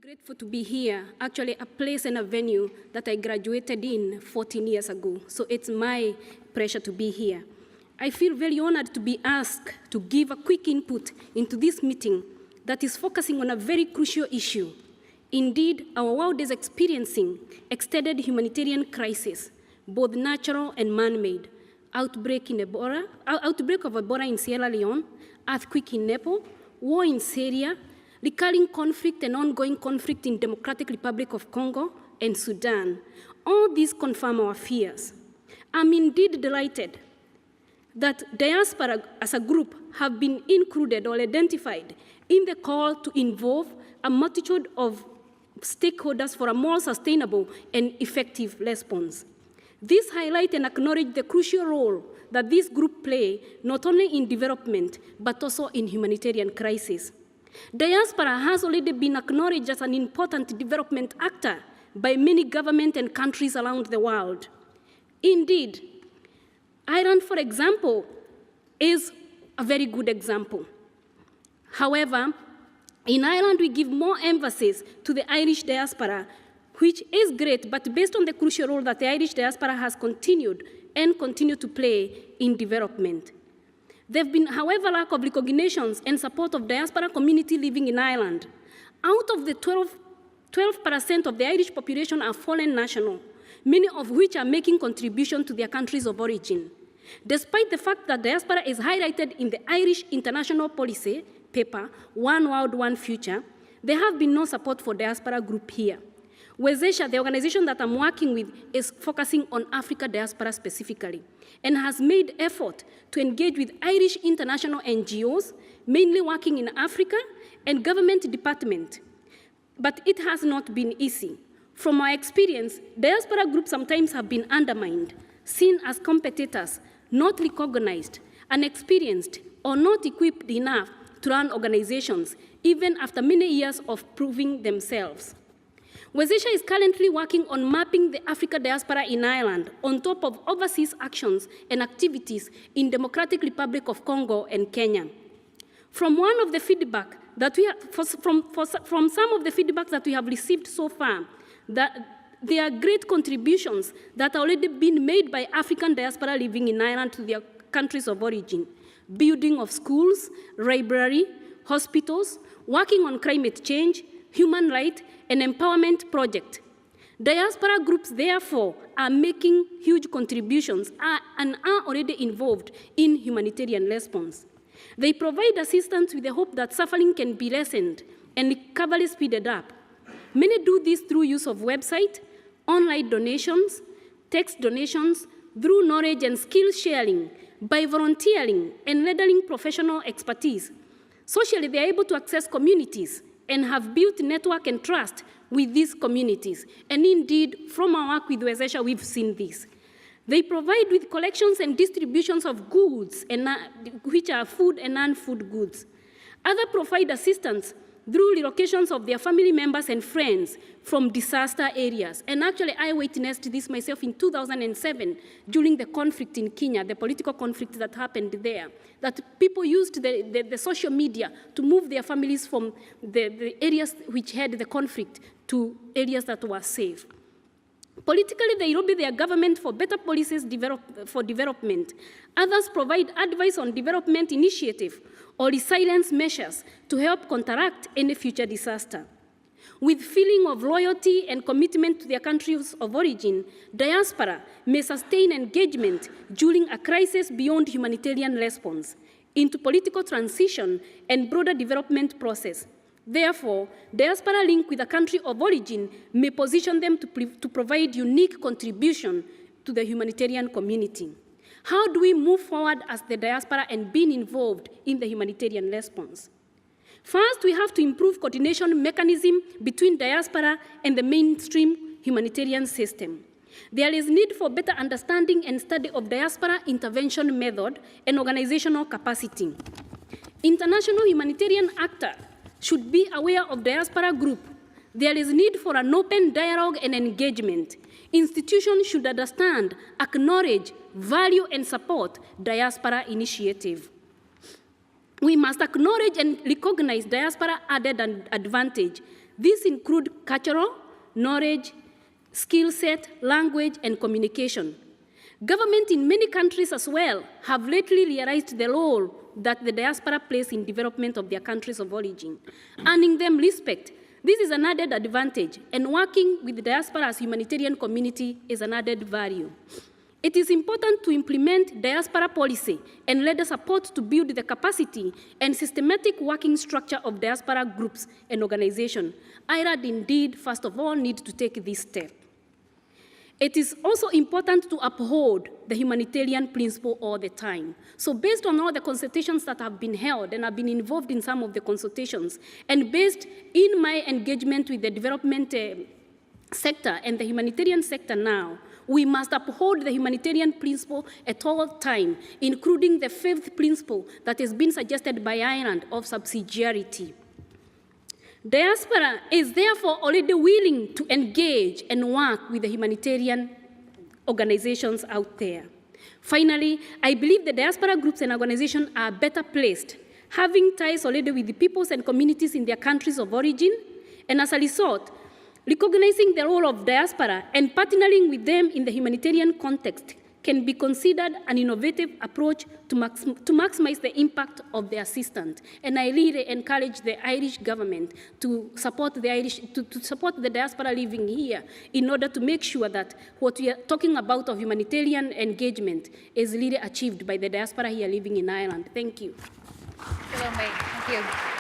Grateful to be here, actually a place and a venue that I graduated in 14 years ago. So it's my pleasure to be here. I feel very honored to be asked to give a quick input into this meeting that is focusing on a very crucial issue. Indeed, our world is experiencing extended humanitarian crisis, both natural and man-made. Outbreak of Ebola in Sierra Leone, earthquake in Nepal, war in Syria, recurring conflict and ongoing conflict in Democratic Republic of Congo and Sudan. All these confirm our fears. I'm indeed delighted that Diaspora as a group have been included or identified in the call to involve a multitude of stakeholders for a more sustainable and effective response. This highlights and acknowledges the crucial role that this group play not only in development but also in humanitarian crisis. Diaspora has already been acknowledged as an important development actor by many governments and countries around the world. Indeed, Ireland, for example, is a very good example. However, in Ireland, we give more emphasis to the Irish diaspora, which is great, but based on the crucial role that the Irish diaspora has continued and continue to play in development. There have been, however, lack of recognitions and support of diaspora community living in Ireland. Out of the 12% of the Irish population are foreign national, many of which are making contribution to their countries of origin. Despite the fact that diaspora is highlighted in the Irish international policy paper, One World, One Future, there have been no support for diaspora group here. Wezesha, the organization that I'm working with, is focusing on Africa diaspora specifically and has made effort to engage with Irish international NGOs, mainly working in Africa, and government department. But it has not been easy. From our experience, diaspora groups sometimes have been undermined, seen as competitors, not recognized, unexperienced, or not equipped enough to run organizations, even after many years of proving themselves. Wezesha is currently working on mapping the Africa diaspora in Ireland on top of overseas actions and activities in Democratic Republic of Congo and Kenya. From one of the feedback that we have, from some of the feedbacks that we have received so far, that there are great contributions that are already been made by African diaspora living in Ireland to their countries of origin. Building of schools, library, hospitals, working on climate change, human rights, and empowerment project. Diaspora groups, therefore, are making huge contributions and are already involved in humanitarian response. They provide assistance with the hope that suffering can be lessened and recovery speeded up. Many do this through use of website, online donations, text donations, through knowledge and skill sharing, by volunteering and rendering professional expertise. Socially, they are able to access communities and have built network and trust with these communities. And indeed, from our work with Wezesha, we've seen this. They provide with collections and distributions of goods, which are food and non-food goods. Others provide assistance through relocations of their family members and friends from disaster areas. And actually, I witnessed this myself in 2007 during the conflict in Kenya, the political conflict that happened there, that people used the social media to move their families from the areas which had the conflict to areas that were safe. Politically, they lobby their government for better policies for development. Others provide advice on development initiative or resilience measures to help counteract any future disaster. With feeling of loyalty and commitment to their countries of origin, diaspora may sustain engagement during a crisis beyond humanitarian response into political transition and broader development process. Therefore, diaspora link with a country of origin may position them to provide unique contribution to the humanitarian community. How do we move forward as the diaspora and being involved in the humanitarian response? First, we have to improve coordination mechanism between diaspora and the mainstream humanitarian system. There is need for better understanding and study of diaspora intervention method and organizational capacity. International humanitarian actors should be aware of diaspora group. There is need for an open dialogue and engagement. Institutions should understand, acknowledge, value, and support diaspora initiative. We must acknowledge and recognize diaspora added advantage. These include cultural, knowledge, skill set, language, and communication. Government in many countries as well have lately realized the role that the diaspora plays in development of their countries of origin, earning them respect. This is an added advantage, and working with the diaspora as humanitarian community is an added value. It is important to implement diaspora policy and lender support to build the capacity and systematic working structure of diaspora groups and organizations. Ireland indeed, first of all, needs to take this step. It is also important to uphold the humanitarian principle all the time. So based on all the consultations that have been held, and I've been involved in some of the consultations, and based in my engagement with the development sector and the humanitarian sector now, we must uphold the humanitarian principle at all times, including the fifth principle that has been suggested by Ireland of subsidiarity. Diaspora is therefore already willing to engage and work with the humanitarian organizations out there. Finally, I believe the diaspora groups and organizations are better placed, having ties already with the peoples and communities in their countries of origin, and as a result, recognizing the role of diaspora and partnering with them in the humanitarian context can be considered an innovative approach to maximize the impact of the assistance. And I really encourage the Irish government to support the support the diaspora living here in order to make sure that what we are talking about of humanitarian engagement is really achieved by the diaspora here living in Ireland. Thank you. Salome, thank you.